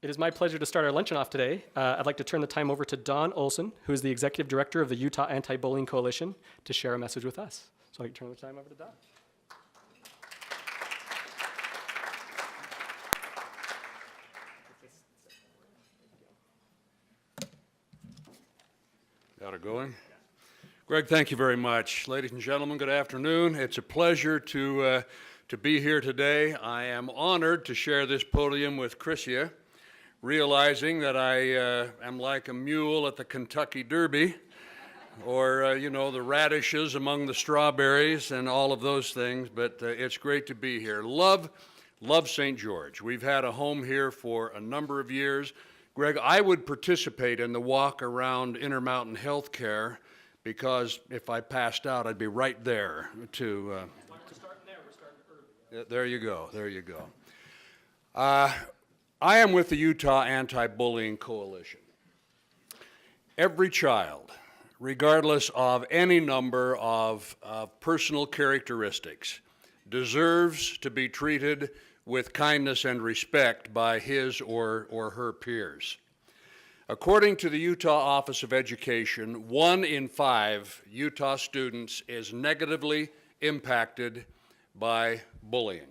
It is my pleasure to start our luncheon off today. I'd like to turn the time over to Don Olson, who is the Executive Director of the Utah Anti-Bullying Coalition, to share a message with us. So I can turn the time over to Don. Got it going? Greg, thank you very much. Ladies and gentlemen, good afternoon. It's a pleasure to be here today. I am honored to share this podium with Chrissia, realizing that I am like a mule at the Kentucky Derby, or, the radishes among the strawberries and all of those things, but it's great to be here. Love St. George. We've had a home here for a number of years. Greg, I would participate in the walk around Intermountain Healthcare because if I passed out, I'd be right there to... We're starting there. We're starting early. There you go. There you go. I am with the Utah Anti-Bullying Coalition. Every child, regardless of any number of personal characteristics, deserves to be treated with kindness and respect by his or her peers. According to the Utah Office of Education, 1 in 5 Utah students is negatively impacted by bullying.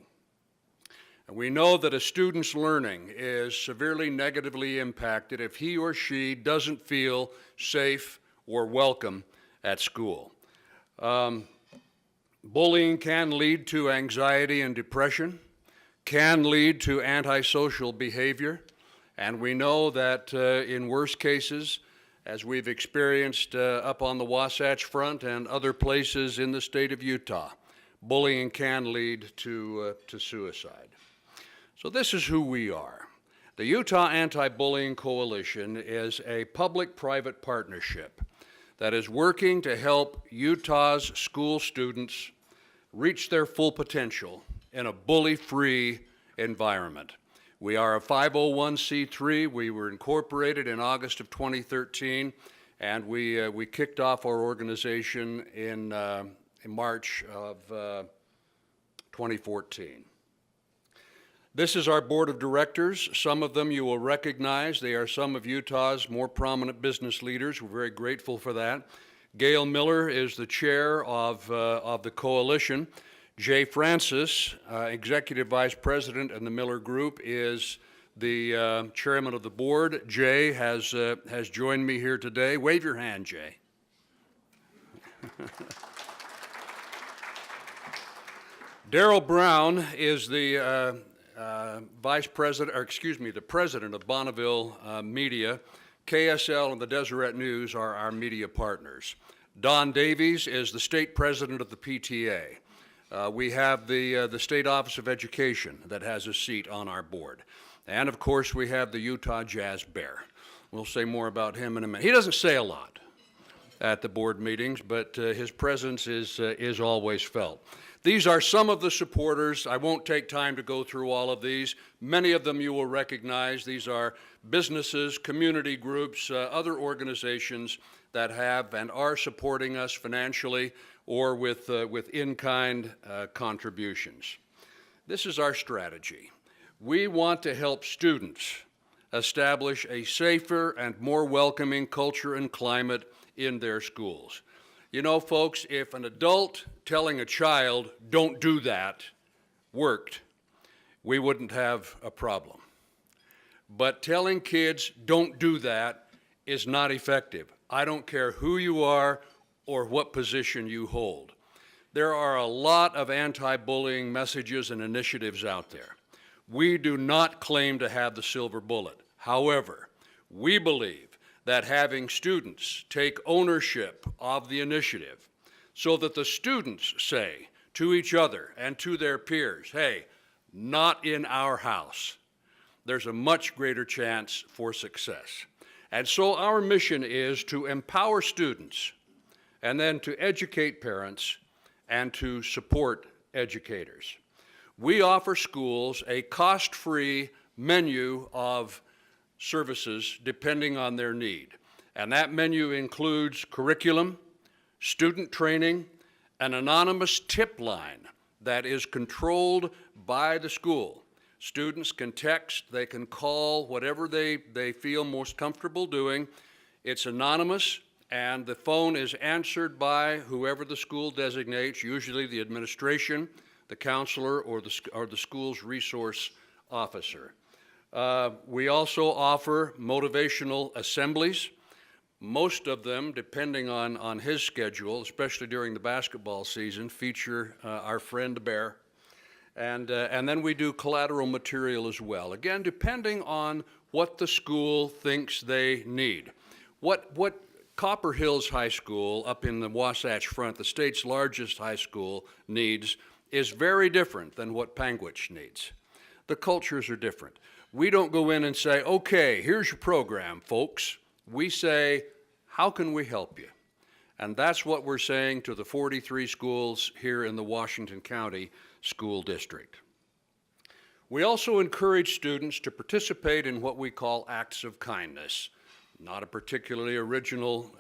And we know that a student's learning is severely negatively impacted if he or she doesn't feel safe or welcome at school. Bullying can lead to anxiety and depression, can lead to antisocial behavior, and we know that in worst cases, as we've experienced up on the Wasatch Front and other places in the state of Utah, bullying can lead to suicide. So this is who we are. The Utah Anti-Bullying Coalition is a public-private partnership that is working to help Utah's school students reach their full potential in a bully-free environment. We are a 501c3. We were incorporated in August of 2013, and we kicked off our organization in March of 2014. This is our board of directors. Some of them you will recognize. They are some of Utah's more prominent business leaders. We're very grateful for that. Gail Miller is the chair of the coalition. Jay Francis, Executive Vice President in the Miller Group, is the chairman of the board. Jay has joined me here today. Wave your hand, Jay. Darrell Brown is the the president of Bonneville Media. KSL and the Deseret News are our media partners. Don Davies is the state president of the PTA. We have the State Office of Education that has a seat on our board. And of course, we have the Utah Jazz Bear. We'll say more about him in a minute. He doesn't say a lot at the board meetings, but his presence is always felt. These are some of the supporters. I won't take time to go through all of these. Many of them you will recognize. These are businesses, community groups, other organizations that have and are supporting us financially or with in-kind contributions. This is our strategy. We want to help students establish a safer and more welcoming culture and climate in their schools. You know, folks, if an adult telling a child, don't do that, worked, we wouldn't have a problem. But telling kids, don't do that, is not effective. I don't care who you are or what position you hold. There are a lot of anti-bullying messages and initiatives out there. We do not claim to have the silver bullet. However, we believe that having students take ownership of the initiative so that the students say to each other and to their peers, hey, not in our house, there's a much greater chance for success. And so our mission is to empower students and then to educate parents and to support educators. We offer schools a cost-free menu of services depending on their need. And that menu includes curriculum, student training, an anonymous tip line that is controlled by the school Students can text, they can call, whatever they feel most comfortable doing. It's anonymous, and the phone is answered by whoever the school designates, usually the administration, the counselor, or the school's resource officer. We also offer motivational assemblies. Most of them, depending on his schedule, especially during the basketball season, feature our friend Bear. And then we do collateral material as well. Again, depending on what the school thinks they need. What Copper Hills High School up in the Wasatch Front, the state's largest high school, needs is very different than what Panguitch needs. The cultures are different. We don't go in and say, okay, here's your program, folks. We say, how can we help you? And that's what we're saying to the 43 schools here in the Washington County School District. We also encourage students to participate in what we call acts of kindness. Not a particularly original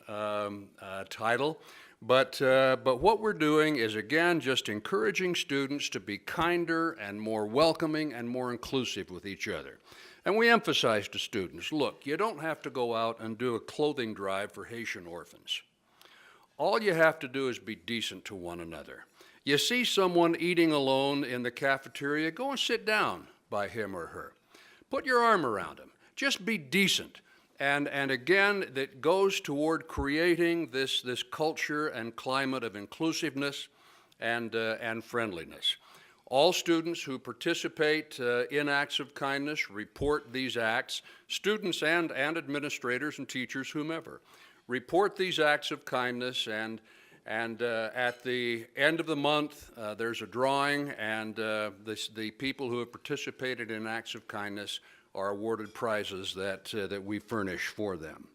title, but what we're doing is, again, just encouraging students to be kinder and more welcoming and more inclusive with each other. And we emphasize to students, look, you don't have to go out and do a clothing drive for Haitian orphans. All you have to do is be decent to one another. You see someone eating alone in the cafeteria, go and sit down by him or her. Put your arm around him. Just be decent. And again, that goes toward creating this culture and climate of inclusiveness and friendliness. All students who participate in acts of kindness report these acts. Students and administrators and teachers, whomever, report these acts of kindness, and at the end of the month, there's a drawing, and the people who have participated in acts of kindness are awarded prizes that we furnish for them.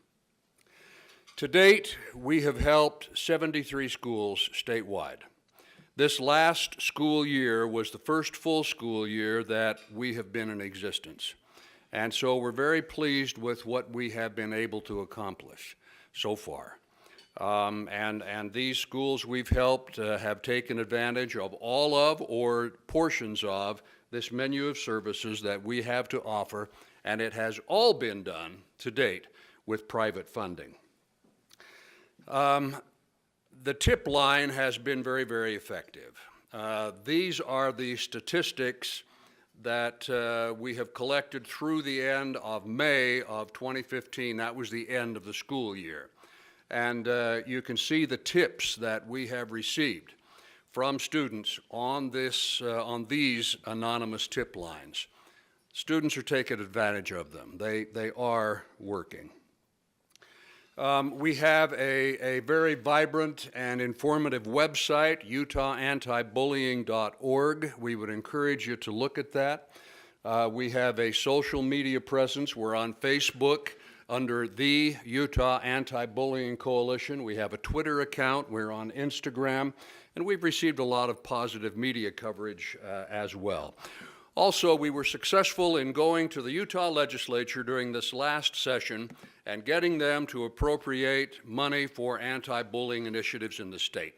To date, we have helped 73 schools statewide. This last school year was the first full school year that we have been in existence. And so we're very pleased with what we have been able to accomplish so far. And these schools we've helped have taken advantage of all of or portions of this menu of services that we have to offer, and it has all been done to date with private funding. The tip line has been very, very effective. These are the statistics that we have collected through the end of May of 2015. That was the end of the school year. And you can see the tips that we have received from students on these anonymous tip lines. Students are taking advantage of them. They are working. We have a very vibrant and informative website, utahantibullying.org. We would encourage you to look at that. We have a social media presence. We're on Facebook under the Utah Anti-Bullying Coalition. We have a Twitter account. We're on Instagram. And we've received a lot of positive media coverage as well. Also, we were successful in going to the Utah legislature during this last session and getting them to appropriate money for anti-bullying initiatives in the state.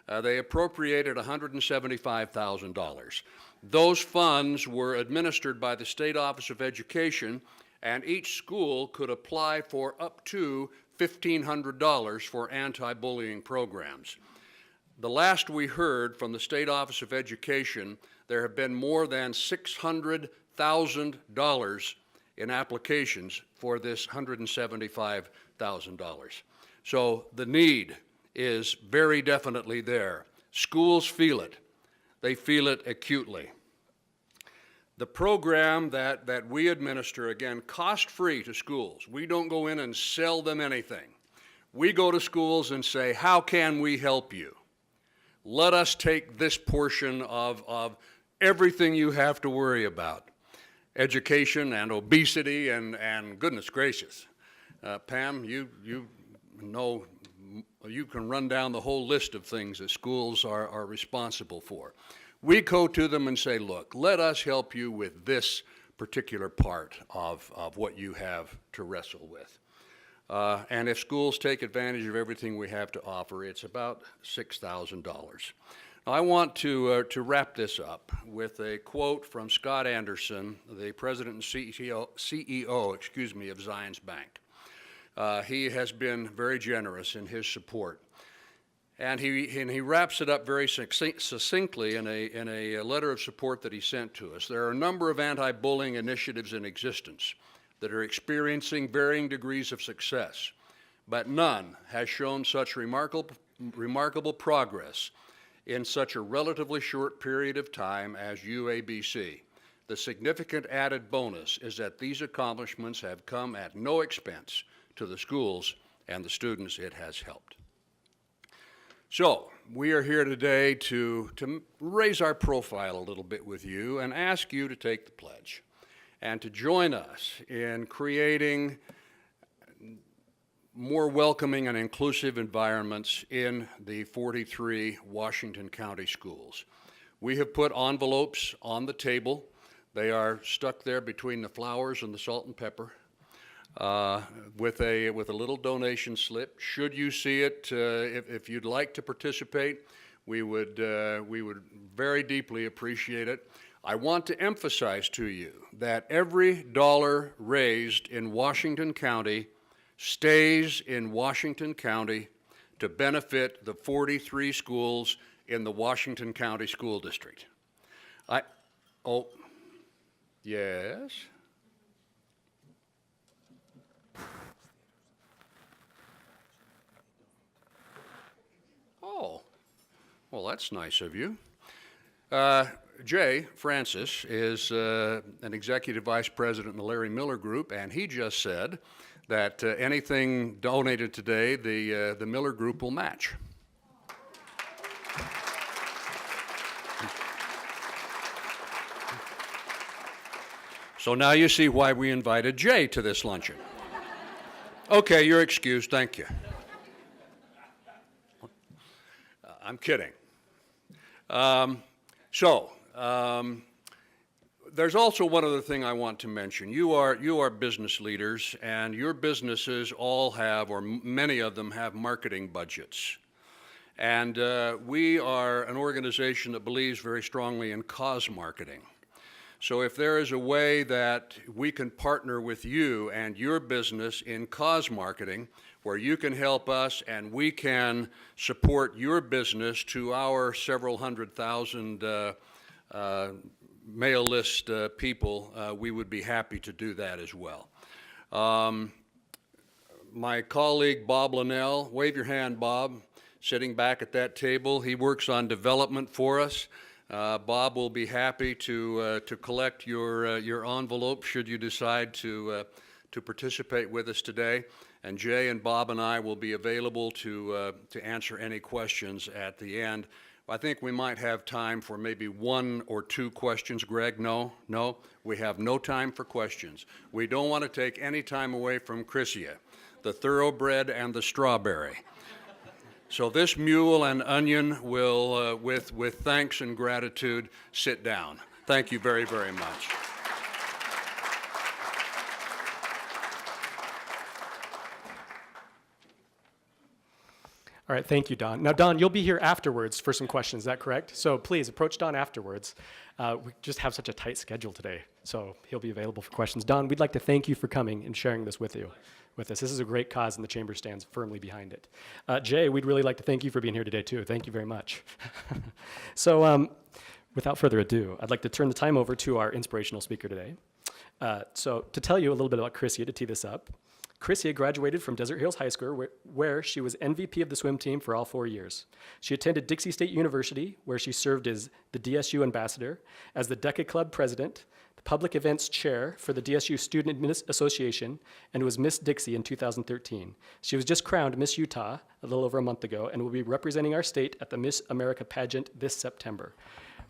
They appropriated $175,000. Those funds were administered by the State Office of Education, and each school could apply for up to $1,500 for anti-bullying programs. The last we heard from the State Office of Education, there have been more than $600,000 in applications for this $175,000. So the need is very definitely there. Schools feel it. They feel it acutely. The program that we administer, again, cost-free to schools. We don't go in and sell them anything. We go to schools and say, how can we help you? Let us take this portion of everything you have to worry about. Education and obesity and goodness gracious. Pam, you know, you can run down the whole list of things that schools are responsible for. We go to them and say, look, let us help you with this particular part of what you have to wrestle with. And if schools take advantage of everything we have to offer, it's about $6,000. I want to wrap this up with a quote from Scott Anderson, the president and CEO, of Zions Bank. He has been very generous in his support. And he wraps it up very succinctly in a letter of support that he sent to us. There are a number of anti-bullying initiatives in existence that are experiencing varying degrees of success, but none has shown such remarkable progress in such a relatively short period of time as UABC. The significant added bonus is that these accomplishments have come at no expense to the schools and the students it has helped. So, we are here today to raise our profile a little bit with you and ask you to take the pledge and to join us in creating more welcoming and inclusive environments in the 43 Washington County schools. We have put envelopes on the table. They are stuck there between the flowers and the salt and pepper. With a little donation slip. Should you see it, if you'd like to participate, we would very deeply appreciate it. I want to emphasize to you that every dollar raised in Washington County stays in Washington County to benefit the 43 schools in the Washington County School District. Yes? Oh, well, that's nice of you. Jay Francis is an executive vice president in the Larry Miller Group, and he just said that anything donated today, the Miller Group will match. So now you see why we invited Jay to this luncheon. Okay, you're excused. Thank you. I'm kidding. There's also one other thing I want to mention. You are business leaders, and your businesses all have, or many of them have, marketing budgets. And we are an organization that believes very strongly in cause marketing. So if there is a way that we can partner with you and your business in cause marketing, where you can help us and we can support your business to our several hundred thousand mail list people, we would be happy to do that as well. My colleague Bob Linnell, wave your hand, Bob, sitting back at that table. He works on development for us. Bob will be happy to collect your envelope should you decide to participate with us today. And Jay and Bob and I will be available to answer any questions at the end. I think we might have time for maybe one or two questions. Greg, no? No? We have no time for questions. We don't want to take any time away from Chrissia, the thoroughbred and the strawberry. So this mule and onion will, with thanks and gratitude, sit down. Thank you very, very much. All right, thank you, Don. Now, Don, you'll be here afterwards for some questions, is that correct? So please approach Don afterwards. We just have such a tight schedule today, so he'll be available for questions. Don, we'd like to thank you for coming and sharing this with us. This is a great cause, and the Chamber stands firmly behind it. Jay, we'd really like to thank you for being here today, too. Thank you very much. So without further ado, I'd like to turn the time over to our inspirational speaker today. So to tell you a little bit about Chrissia, to tee this up, Chrissia graduated from Desert Hills High School, where she was MVP of the swim team for all 4 years. She attended Dixie State University, where she served as the DSU ambassador, as the DECA Club president, the public events chair for the DSU Student Association, and was Miss Dixie in 2013. She was just crowned Miss Utah a little over a month ago and will be representing our state at the Miss America pageant this September.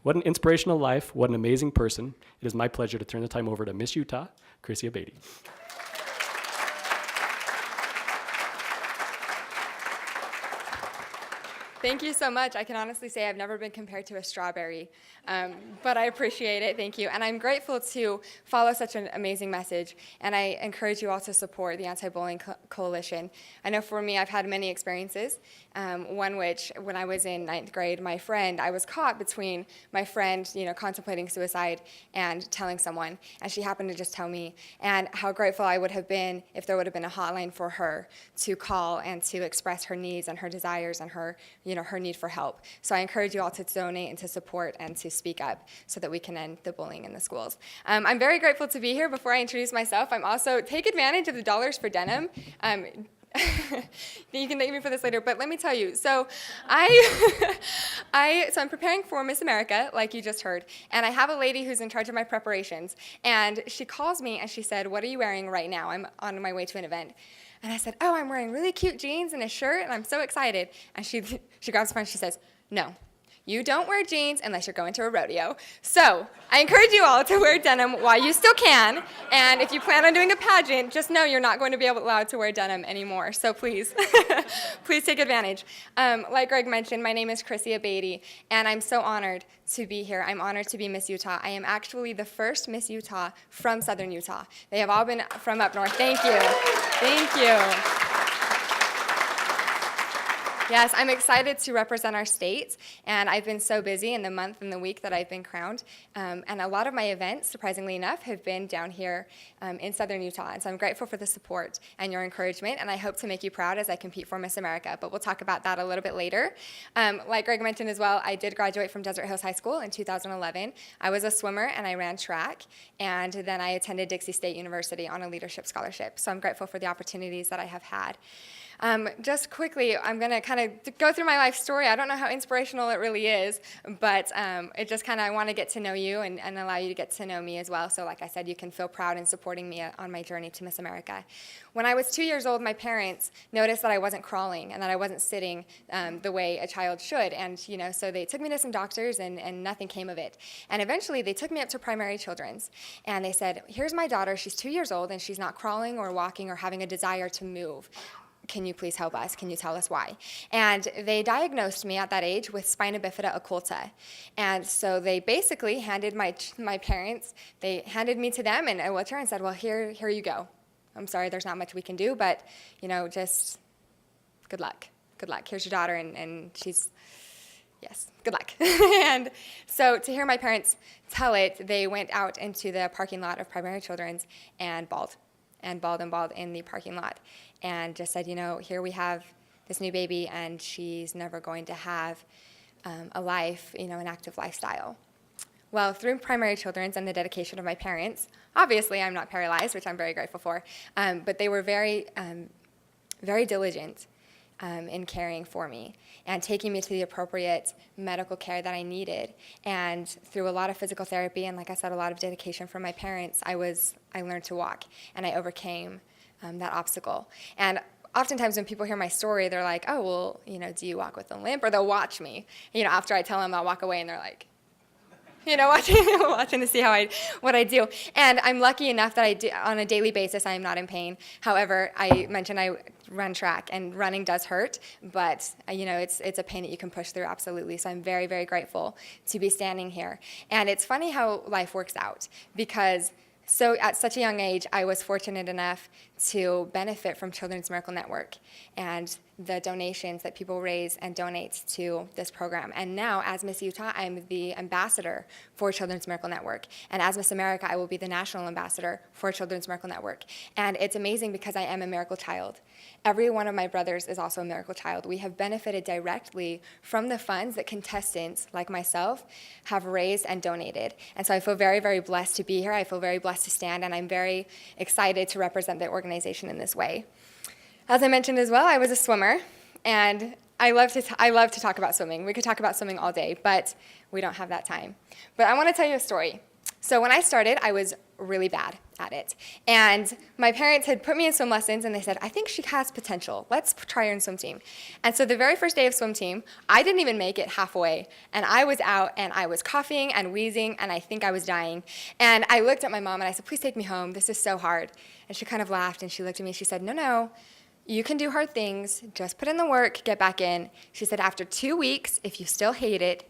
What an inspirational life, what an amazing person. It is my pleasure to turn the time over to Miss Utah, Chrissia Beatty. Thank you so much. I can honestly say I've never been compared to a strawberry, but I appreciate it. Thank you. And I'm grateful to follow such an amazing message, and I encourage you all to support the Anti-Bullying Coalition. I know for me, I've had many experiences, one which, when I was in 9th grade, I was caught between my friend, contemplating suicide and telling someone, and she happened to just tell me, and how grateful I would have been if there would have been a hotline for her to call and to express her needs and her desires and her need for help. So I encourage you all to donate and to support and to speak up so that we can end the bullying in the schools. I'm very grateful to be here. Before I introduce myself, I'm also, take advantage of the Dollars for Denim. You can thank me for this later, but let me tell you. So I'm preparing for Miss America, like you just heard, and I have a lady who's in charge of my preparations, and she calls me and she said, "What are you wearing right now?" I'm on my way to an event. And I said, "Oh, I'm wearing really cute jeans and a shirt, and I'm so excited." And she grabs a phone and she says, "No, you don't wear jeans unless you're going to a rodeo." So I encourage you all to wear denim while you still can. And if you plan on doing a pageant, just know you're not going to be allowed to wear denim anymore. So please, please take advantage. Like Greg mentioned, my name is Chrissy Abatey, and I'm so honored to be here. I'm honored to be Miss Utah. I am actually the first Miss Utah from Southern Utah. They have all been from up north. Thank you. Thank you. Yes, I'm excited to represent our state, and I've been so busy in the month and the week that I've been crowned, and a lot of my events, surprisingly enough, have been down here in Southern Utah, and so I'm grateful for the support and your encouragement, and I hope to make you proud as I compete for Miss America, but we'll talk about that a little bit later. Like Greg mentioned as well, I did graduate from Desert Hills High School in 2011. I was a swimmer, and I ran track, and then I attended Dixie State University on a leadership scholarship, so I'm grateful for the opportunities that I have had. Just quickly, I'm going to kind of go through my life story. I don't know how inspirational it really is, but it just kind of, I want to get to know you and allow you to get to know me as well. So like I said, you can feel proud in supporting me on my journey to Miss America. When I was 2 years old, my parents noticed that I wasn't crawling and that I wasn't sitting the way a child should. And, so they took me to some doctors and nothing came of it. And eventually they took me up to Primary Children's and they said, "Here's my daughter. She's 2 years old and she's not crawling or walking or having a desire to move. Can you please help us? Can you tell us why?" And they diagnosed me at that age with spina bifida occulta. And so they basically handed my parents, they handed me to them and a wheelchair and said, "Well, here you go. I'm sorry, there's not much we can do, but, just good luck. Good luck. Here's your daughter, and she's, yes, good luck." And so to hear my parents tell it, they went out into the parking lot of Primary Children's and bawled in the parking lot and just said, "Here we have this new baby and she's never going to have a life, an active lifestyle." Well, through Primary Children's and the dedication of my parents, obviously I'm not paralyzed, which I'm very grateful for, but they were very, very diligent in caring for me and taking me to the appropriate medical care that I needed. And through a lot of physical therapy and, like I said, a lot of dedication from my parents, I learned to walk and I overcame that obstacle. And oftentimes when people hear my story, they're like, "Oh, well, do you walk with a limp?" Or they'll watch me, after I tell them I'll walk away and they're like, watching to see what I do. And I'm lucky enough that on a daily basis, I am not in pain. However, I mentioned I run track, and running does hurt, but it's a pain that you can push through, absolutely. So I'm very, very grateful to be standing here. And it's funny how life works out, because at such a young age, I was fortunate enough to benefit from Children's Miracle Network and the donations that people raise and donate to this program. And now, as Miss Utah, I'm the ambassador for Children's Miracle Network. And as Miss America, I will be the national ambassador for Children's Miracle Network. And it's amazing because I am a miracle child. Every one of my brothers is also a miracle child. We have benefited directly from the funds that contestants like myself have raised and donated. And so I feel very, very blessed to be here. I feel very blessed to stand, and I'm very excited to represent the organization in this way. As I mentioned as well, I was a swimmer, and I love to talk about swimming. We could talk about swimming all day, but we don't have that time. But I want to tell you a story. So when I started, I was really bad at it. And my parents had put me in swim lessons, and they said, "I think she has potential. Let's try her in swim team." And so the very first day of swim team, I didn't even make it halfway. And I was out, and I was coughing and wheezing, and I think I was dying. And I looked at my mom, and I said, "Please take me home. This is so hard." And she kind of laughed, and she looked at me, and she said, No, you can do hard things, just put in the work, get back in. She said, after 2 weeks, if you still hate it,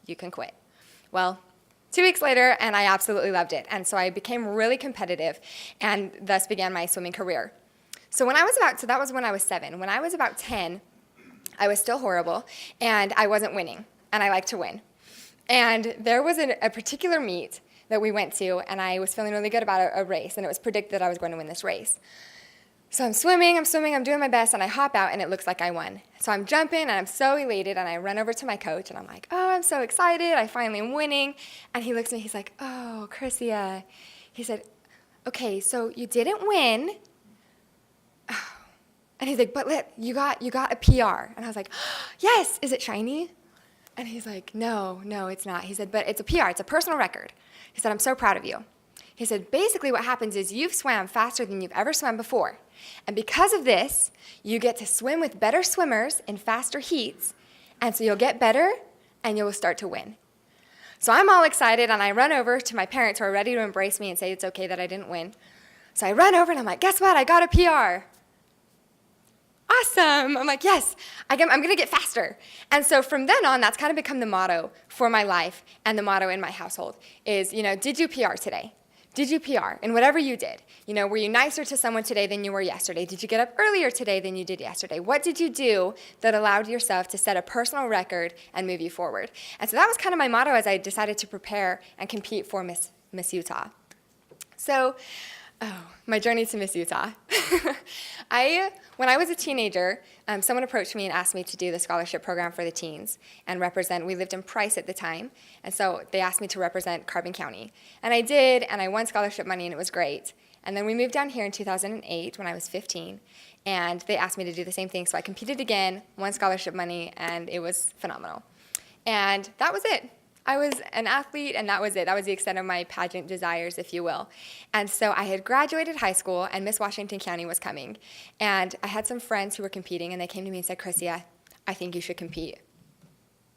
you can quit. Well, 2 weeks later, and I absolutely loved it. And so I became really competitive and thus began my swimming career. So that was when I was 7. When I was about 10, I was still horrible and I wasn't winning, and I like to win. And there was a particular meet that we went to, and I was feeling really good about a race, and it was predicted that I was going to win this race. So I'm swimming, I'm doing my best, and I hop out, and it looks like I won. So I'm jumping, and I'm so elated, and I run over to my coach, and I'm like, oh, I'm so excited, I finally am winning. And he looks at me, he's like, oh, Chrissia. He said, okay, so you didn't win. And he's like, but you got a PR. And I was like, yes, is it shiny? And he's like, no, it's not. He said, but it's a PR, it's a personal record. He said, I'm so proud of you. He said, basically what happens is you've swam faster than you've ever swam before. And because of this, you get to swim with better swimmers in faster heats. And so you'll get better and you'll start to win. So I'm all excited and I run over to my parents who are ready to embrace me and say it's okay that I didn't win. So I run over and I'm like, guess what? I got a PR. Awesome. I'm like, yes, I'm going to get faster. And so from then on, that's kind of become the motto for my life and the motto in my household is, did you PR today? Did you PR in whatever you did? Were you nicer to someone today than you were yesterday? Did you get up earlier today than you did yesterday? What did you do that allowed yourself to set a personal record and move you forward? And so that was kind of my motto as I decided to prepare and compete for Miss Utah. So, my journey to Miss Utah. When I was a teenager, someone approached me and asked me to do the scholarship program for the teens and represent. We lived in Price at the time, and so they asked me to represent Carbon County. And I did, and I won scholarship money, and it was great. And then we moved down here in 2008 when I was 15, and they asked me to do the same thing. So I competed again, won scholarship money, and it was phenomenal. And that was it. I was an athlete, and that was it. That was the extent of my pageant desires, if you will. And so I had graduated high school, and Miss Washington County was coming. And I had some friends who were competing, and they came to me and said, Chrissia, I think you should compete.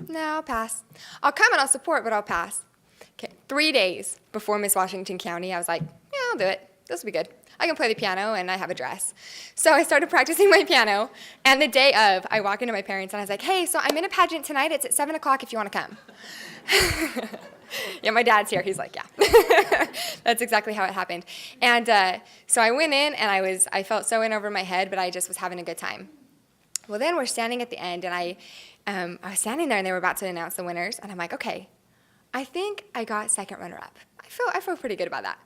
No, I'll pass. I'll come and I'll support, but I'll pass. Okay, 3 days before Miss Washington County, I was like, yeah, I'll do it. This will be good. I can play the piano, and I have a dress. So I started practicing my piano, and the day of, I walk into my parents, and I was like, hey, so I'm in a pageant tonight. It's at 7 o'clock if you want to come. Yeah, my dad's here. He's like, yeah. That's exactly how it happened. And so I went in, and I felt so in over my head, but I just was having a good time. Well, then we're standing at the end, and I was standing there, and they were about to announce the winners, and I'm like, okay, I think I got second runner-up. I feel pretty good about that.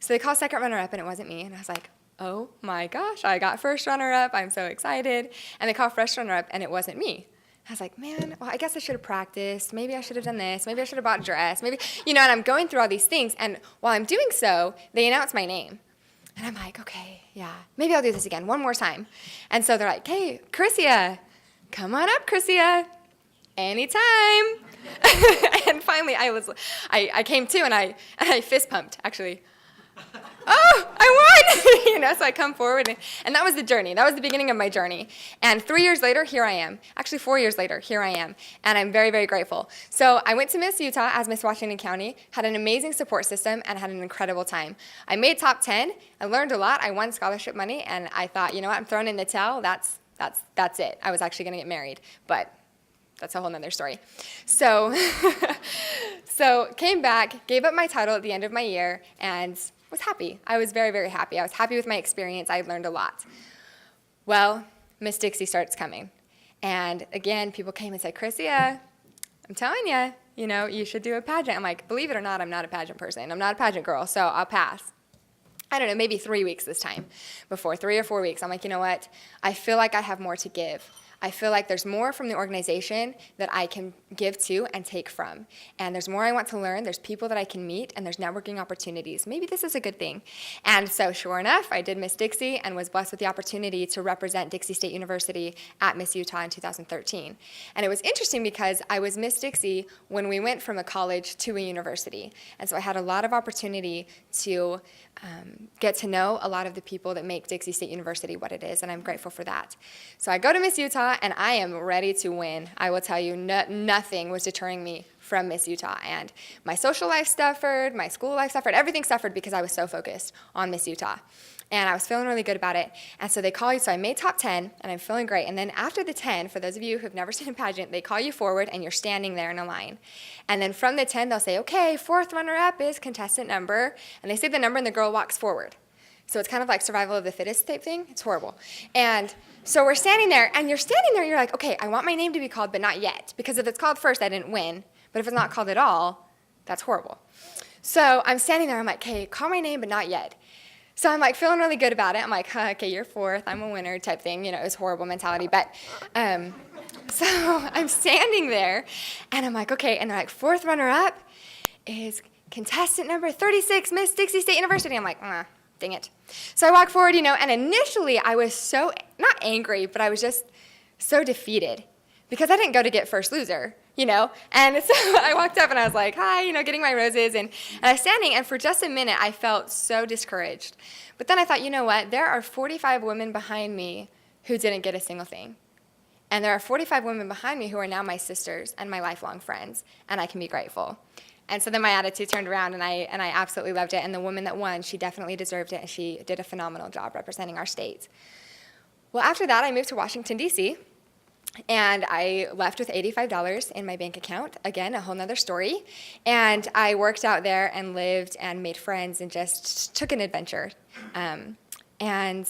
So they called second runner-up, and it wasn't me, and I was like, oh my gosh, I got first runner-up. I'm so excited. And they called first runner-up, and it wasn't me. I was like, man, well, I guess I should have practiced. Maybe I should have done this. Maybe I should have bought a dress. Maybe, and I'm going through all these things. And while I'm doing so, they announce my name. And I'm like, okay, yeah, maybe I'll do this again one more time. And so they're like, hey, Chrissia, come on up, Chrissia, anytime. And finally, I came to, and I fist pumped, actually. Oh, I won! So I come forward, and that was the journey. That was the beginning of my journey. And 3 years later, here I am. Actually, 4 years later, here I am. And I'm very, very grateful. So I went to Miss Utah as Miss Washington County, had an amazing support system, and had an incredible time. I made top 10. I learned a lot. I won scholarship money, and I thought, you know what, I'm throwing in the towel. That's it. I was actually going to get married, but that's a whole nother story. So, so came back, gave up my title at the end of my year, and was happy. I was very, very happy. I was happy with my experience. I learned a lot. Well, Miss Dixie starts coming. And again, people came and said, Chrissia, I'm telling you, you should do a pageant. I'm like, believe it or not, I'm not a pageant person. I'm not a pageant girl, so I'll pass. I don't know, maybe 3 weeks this time. Before 3 or 4 weeks, I'm like, you know what? I feel like I have more to give. I feel like there's more from the organization that I can give to and take from. And there's more I want to learn. There's people that I can meet, and there's networking opportunities. Maybe this is a good thing. And so sure enough, I did Miss Dixie and was blessed with the opportunity to represent Dixie State University at Miss Utah in 2013. And it was interesting because I was Miss Dixie when we went from a college to a university. And so I had a lot of opportunity to get to know a lot of the people that make Dixie State University what it is, and I'm grateful for that. So I go to Miss Utah, and I am ready to win. I will tell you, nothing was deterring me from Miss Utah. And my social life suffered, my school life suffered, everything suffered because I was so focused on Miss Utah. And I was feeling really good about it. And so they call you, so I made top 10, and I'm feeling great. And then after the 10, for those of you who've never seen a pageant, they call you forward, and you're standing there in a line. And then from the 10, they'll say, okay, fourth runner-up is contestant number. And they say the number, and the girl walks forward. So it's kind of like survival of the fittest type thing. It's horrible. And so we're standing there, and you're standing there, and you're like, okay, I want my name to be called, but not yet. Because if it's called first, I didn't win. But if it's not called at all, that's horrible. So I'm standing there, I'm like, okay, call my name, but not yet. So I'm like feeling really good about it. I'm like, okay, you're fourth, I'm a winner type thing. You know, it was horrible mentality. But so I'm standing there, and I'm like, okay, and they're like, fourth runner-up is contestant number 36, Miss Dixie State University. I'm like, dang it. So I walk forward, and initially I was so, not angry, but I was just so defeated because I didn't go to get first loser. And so I walked up and I was like, hi, getting my roses. And I was standing, and for just a minute, I felt so discouraged. But then I thought, you know what? There are 45 women behind me who didn't get a single thing. And there are 45 women behind me who are now my sisters and my lifelong friends, and I can be grateful. And so then my attitude turned around, and I absolutely loved it. And the woman that won, she definitely deserved it, and she did a phenomenal job representing our state. Well, after that, I moved to Washington, D.C., and I left with $85 in my bank account. Again, a whole nother story. And I worked out there and lived and made friends and just took an adventure. And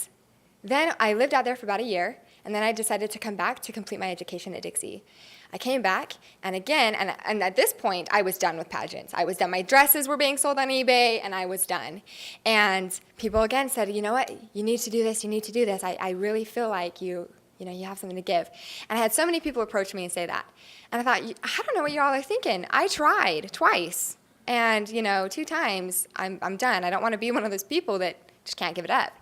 then I lived out there for about a year, and then I decided to come back to complete my education at Dixie. I came back, and again, and at this point, I was done with pageants. I was done. My dresses were being sold on eBay, and I was done. And people again said, you know what, you need to do this, you need to do this. I really feel like you have something to give. And I had so many people approach me and say that. And I thought, I don't know what you all are thinking. I tried twice. And, 2 times, I'm done. I don't want to be one of those people that just can't give it up.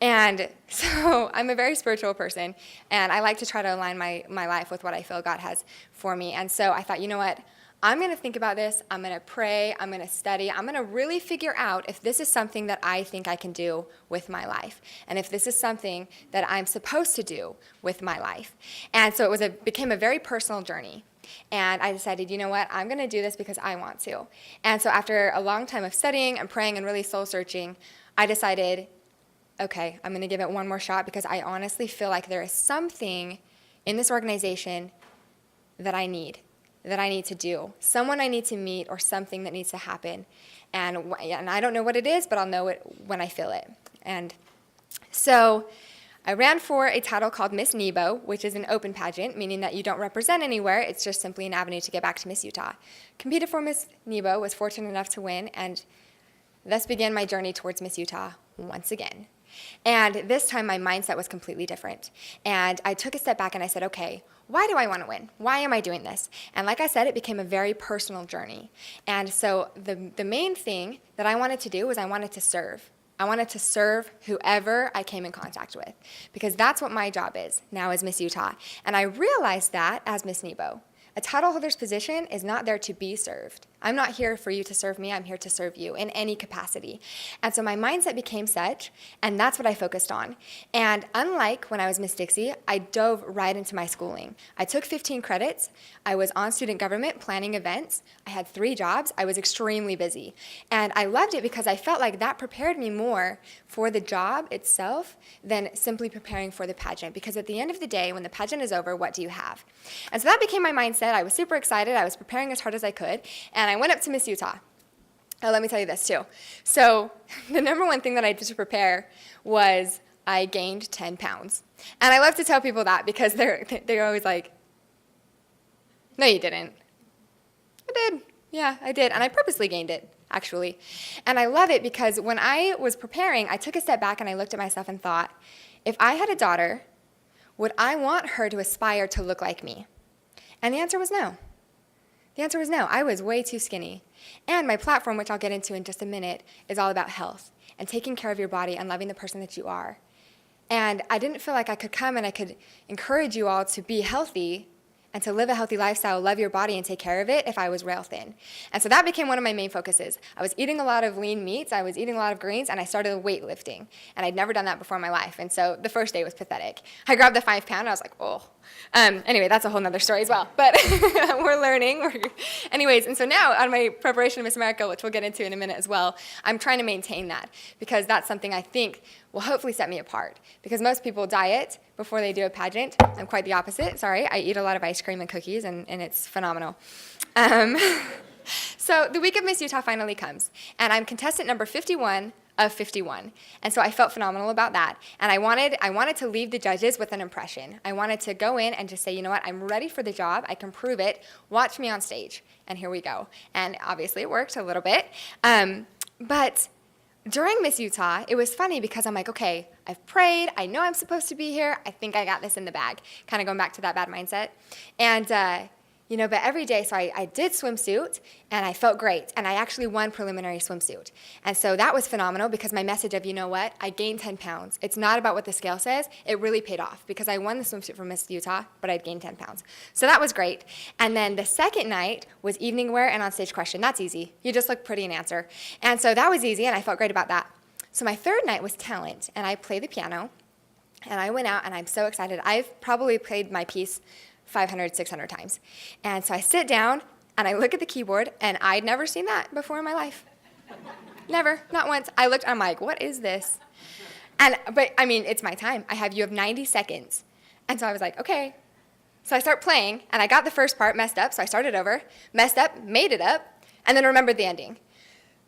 And so I'm a very spiritual person, and I like to try to align my life with what I feel God has for me. And so I thought, you know what? I'm going to think about this. I'm going to pray. I'm going to study. I'm going to really figure out if this is something that I think I can do with my life, and if this is something that I'm supposed to do with my life. And so it became a very personal journey. And I decided, you know what? I'm going to do this because I want to. And so after a long time of studying and praying and really soul searching, I decided, okay, I'm going to give it one more shot because I honestly feel like there is something in this organization that I need to do, someone I need to meet, or something that needs to happen. And I don't know what it is, but I'll know it when I feel it. And so I ran for a title called Miss Nebo, which is an open pageant, meaning that you don't represent anywhere. It's just simply an avenue to get back to Miss Utah. Competed for Miss Nebo, was fortunate enough to win, and thus began my journey towards Miss Utah once again. And this time my mindset was completely different. And I took a step back and I said, okay, why do I want to win? Why am I doing this? And like I said, it became a very personal journey. And so the main thing that I wanted to do was I wanted to serve. I wanted to serve whoever I came in contact with, because that's what my job is now as Miss Utah. And I realized that as Miss Nebo. A title holder's position is not there to be served. I'm not here for you to serve me. I'm here to serve you in any capacity. And so my mindset became such, and that's what I focused on. And unlike when I was Miss Dixie, I dove right into my schooling. I took 15 credits. I was on student government planning events. I had 3 jobs. I was extremely busy. And I loved it because I felt like that prepared me more for the job itself than simply preparing for the pageant. Because at the end of the day, when the pageant is over, what do you have? And so that became my mindset. I was super excited. I was preparing as hard as I could. And I went up to Miss Utah. Oh, let me tell you this too. So the number one thing that I did to prepare was I gained 10 pounds. And I love to tell people that because they're always like, no, you didn't. I did. Yeah, I did. And I purposely gained it, actually. And I love it because when I was preparing, I took a step back and I looked at myself and thought, if I had a daughter, would I want her to aspire to look like me? And the answer was no. The answer was no. I was way too skinny. And my platform, which I'll get into in just a minute, is all about health and taking care of your body and loving the person that you are. And I didn't feel like I could come and I could encourage you all to be healthy and to live a healthy lifestyle, love your body, and take care of it if I was rail thin. And so that became one of my main focuses. I was eating a lot of lean meats, I was eating a lot of greens, and I started weightlifting. And I'd never done that before in my life. And so the first day was pathetic. I grabbed the 5 pound, I was like, oh. Anyway, that's a whole nother story as well. But we're learning. Anyways, and so now on my preparation of Miss America, which we'll get into in a minute as well, I'm trying to maintain that because that's something I think will hopefully set me apart. Because most people diet before they do a pageant. I'm quite the opposite. Sorry, I eat a lot of ice cream and cookies, and it's phenomenal. So the week of Miss Utah finally comes, and I'm contestant number 51 of 51. And so I felt phenomenal about that. And I wanted to leave the judges with an impression. I wanted to go in and just say, you know what, I'm ready for the job. I can prove it. Watch me on stage. And here we go. And obviously it worked a little bit. But during Miss Utah, it was funny because I'm like, okay, I've prayed. I know I'm supposed to be here. I think I got this in the bag. Kind of going back to that bad mindset. And but every day, so I did swimsuit, and I felt great, and I actually won preliminary swimsuit. And so that was phenomenal because my message of, you know what, I gained 10 pounds. It's not about what the scale says. It really paid off because I won the swimsuit from Miss Utah, but I'd gained 10 pounds. So that was great. And then the second night was evening wear and on-stage question. That's easy. You just look pretty and answer. And so that was easy, and I felt great about that. So my third night was talent, and I played the piano, and I went out, and I'm so excited. I've probably played my piece 500, 600 times. And so I sit down and I look at the keyboard, and I'd never seen that before in my life. Never, not once. I looked, I'm like, what is this? But I mean, it's my time. You have 90 seconds. And so I was like, okay. So I start playing, and I got the first part messed up, so I started over, messed up, made it up, and then remembered the ending.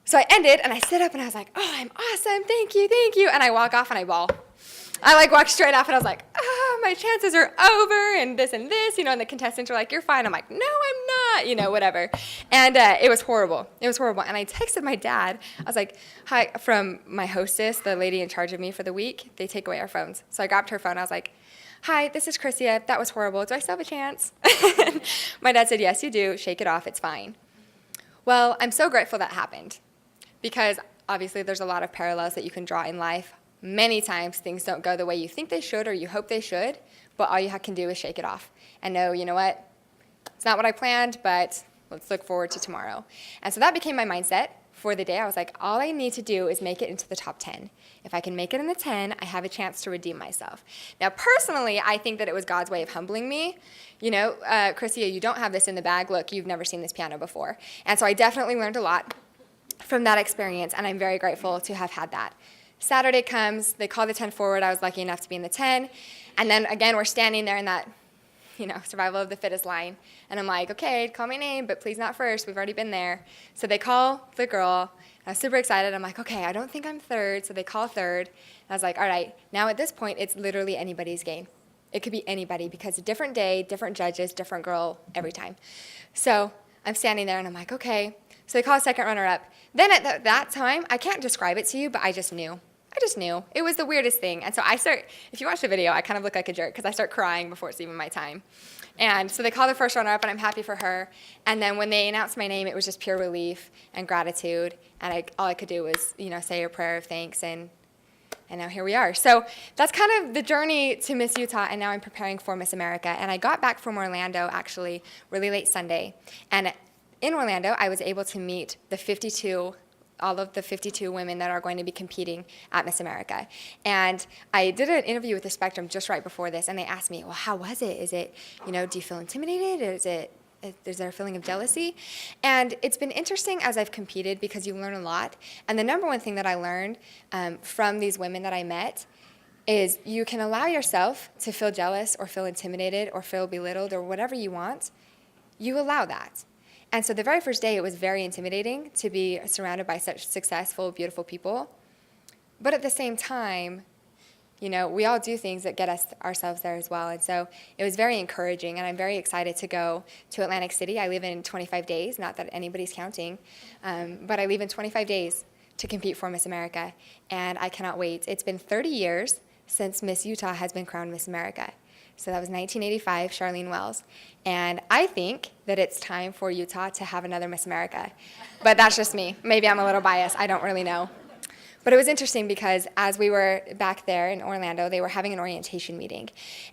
So I ended, and I stood up, and I was like, oh, I'm awesome, thank you. And I walk off, and I bawl. I walked straight off, and I was like, my chances are over, and this, and the contestants were like, you're fine. I'm like, no, I'm not, whatever. And it was horrible. It was horrible. And I texted my dad. I was like, hi, from my hostess, the lady in charge of me for the week. They take away our phones. So I grabbed her phone. I was like, hi, this is Chrissia. That was horrible. Do I still have a chance? My dad said, yes, you do. Shake it off. It's fine. Well, I'm so grateful that happened because obviously there's a lot of parallels that you can draw in life. Many times things don't go the way you think they should or you hope they should, but all you can do is shake it off and know, you know what, it's not what I planned, but let's look forward to tomorrow. And so that became my mindset for the day. I was like, all I need to do is make it into the top 10. If I can make it in the 10, I have a chance to redeem myself. Now, personally, I think that it was God's way of humbling me. Chrissia, you don't have this in the bag. Look, you've never seen this piano before. And so I definitely learned a lot from that experience, and I'm very grateful to have had that. Saturday comes, they call the 10 forward. I was lucky enough to be in the 10. And then again, we're standing there in that, survival of the fittest line. And I'm like, okay, call my name, but please not first. We've already been there. So they call the girl. I was super excited. I'm like, okay, I don't think I'm third. So they call third. And I was like, all right, now at this point, it's literally anybody's game. It could be anybody because a different day, different judges, different girl every time. So I'm standing there and I'm like, okay. So they call a second runner up. Then at that time, I can't describe it to you, but I just knew. It was the weirdest thing. And so if you watch the video, I kind of look like a jerk because I start crying before it's even my time. And so they call the first runner up, and I'm happy for her. And then when they announced my name, it was just pure relief and gratitude. And all I could do was, say a prayer of thanks, and now here we are. So that's kind of the journey to Miss Utah, and now I'm preparing for Miss America. And I got back from Orlando, actually, really late Sunday. And in Orlando, I was able to meet all of the 52 women that are going to be competing at Miss America. And I did an interview with the Spectrum just right before this, and they asked me, well, how was it? Is it, do you feel intimidated? Is there a feeling of jealousy? And it's been interesting as I've competed because you learn a lot. And the number one thing that I learned from these women that I met is you can allow yourself to feel jealous or feel intimidated or feel belittled or whatever you want. You allow that. And so the very first day, it was very intimidating to be surrounded by such successful, beautiful people. But at the same time, we all do things that get ourselves there as well. And so it was very encouraging, and I'm very excited to go to Atlantic City. I leave in 25 days, not that anybody's counting, but I leave in 25 days to compete for Miss America, and I cannot wait. It's been 30 years since Miss Utah has been crowned Miss America. So that was 1985, Charlene Wells. And I think that it's time for Utah to have another Miss America. But that's just me. Maybe I'm a little biased. I don't really know. But it was interesting because as we were back there in Orlando, they were having an orientation meeting.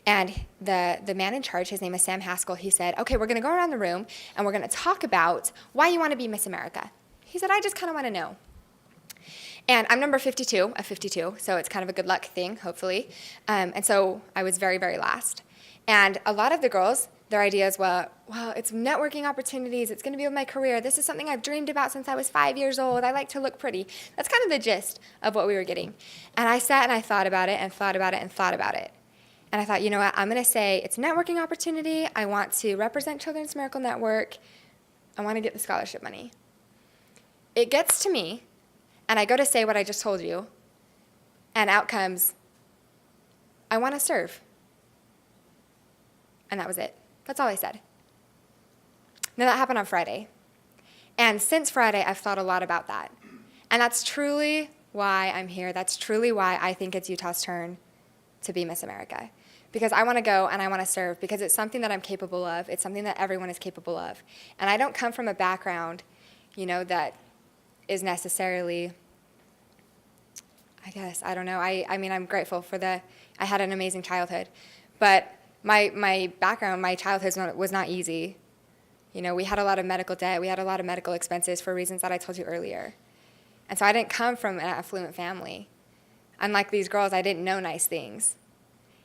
And the man in charge, his name is Sam Haskell, he said, okay, we're going to go around the room and we're going to talk about why you want to be Miss America. He said, I just kind of want to know. And I'm number 52 of 52, so it's kind of a good luck thing, hopefully. And so I was very, very last. And a lot of the girls, their ideas were, well, it's networking opportunities. It's going to be with my career. This is something I've dreamed about since I was 5 years old. I like to look pretty. That's kind of the gist of what we were getting. And I sat and I thought about it and thought about it and thought about it. And I thought, you know what, I'm going to say it's a networking opportunity. I want to represent Children's Miracle Network. I want to get the scholarship money. It gets to me, and I go to say what I just told you, and out comes, I want to serve. And that was it. That's all I said. Now, that happened on Friday. And since Friday, I've thought a lot about that. And that's truly why I'm here. That's truly why I think it's Utah's turn to be Miss America. Because I want to go and I want to serve, because it's something that I'm capable of. It's something that everyone is capable of. And I don't come from a background, that is necessarily, I don't know. I mean, I'm grateful for I had an amazing childhood. But my background, my childhood was not easy. We had a lot of medical debt. We had a lot of medical expenses for reasons that I told you earlier. And so I didn't come from an affluent family. Unlike these girls, I didn't know nice things.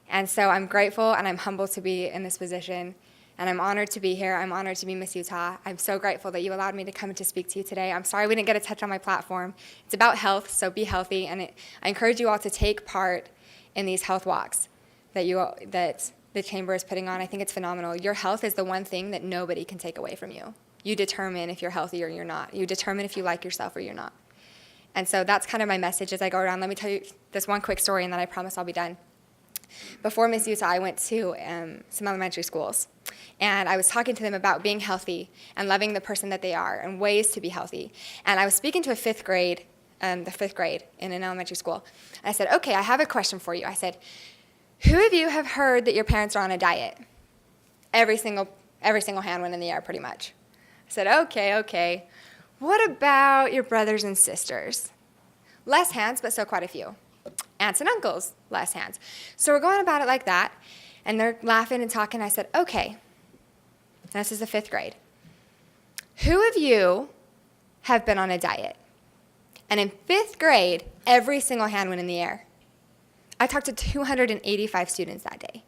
And so I'm grateful and I'm humbled to be in this position. And I'm honored to be here. I'm honored to be Miss Utah. I'm so grateful that you allowed me to come to speak to you today. I'm sorry we didn't get a touch on my platform. It's about health, so be healthy. And I encourage you all to take part in these health walks that the Chamber is putting on. I think it's phenomenal. Your health is the one thing that nobody can take away from you. You determine if you're healthy or you're not. You determine if you like yourself or you're not. And so that's kind of my message as I go around. Let me tell you this one quick story, and then I promise I'll be done. Before Miss Utah, I went to some elementary schools, and I was talking to them about being healthy and loving the person that they are and ways to be healthy. And I was speaking to the fifth grade in an elementary school. And I said, okay, I have a question for you. I said, who of you have heard that your parents are on a diet? Every single hand went in the air, pretty much. I said, okay. What about your brothers and sisters? Less hands, but still quite a few. Aunts and uncles, less hands. So we're going about it like that, and they're laughing and talking. I said, okay, this is the fifth grade. Who of you have been on a diet? And in fifth grade, every single hand went in the air. I talked to 285 students that day,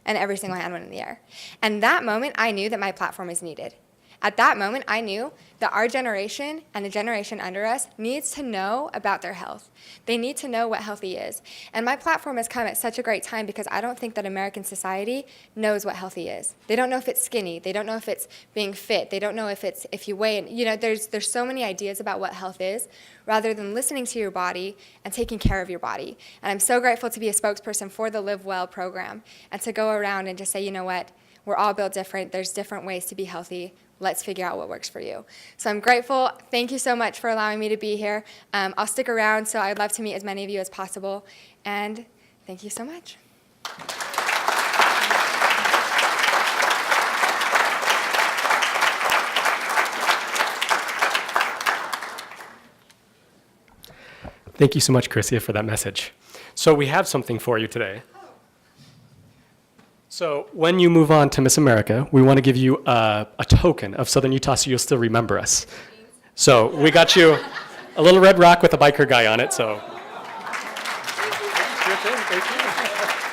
and every single hand went in the air. And that moment, I knew that my platform is needed. At that moment, I knew that our generation and the generation under us needs to know about their health. They need to know what healthy is. And my platform has come at such a great time because I don't think that American society knows what healthy is. They don't know if it's skinny. They don't know if it's being fit. They don't know if you weigh. There's so many ideas about what health is rather than listening to your body and taking care of your body. And I'm so grateful to be a spokesperson for the Live Well program and to go around and just say, you know what, we're all built different. There's different ways to be healthy. Let's figure out what works for you. So I'm grateful. Thank you so much for allowing me to be here. I'll stick around, so I'd love to meet as many of you as possible. And thank you so much. Thank you so much, Chrissia, for that message. So we have something for you today. So when you move on to Miss America, we want to give you a token of Southern Utah so you'll still remember us. So we got you a little red rock with a biker guy on it. So. Thank you.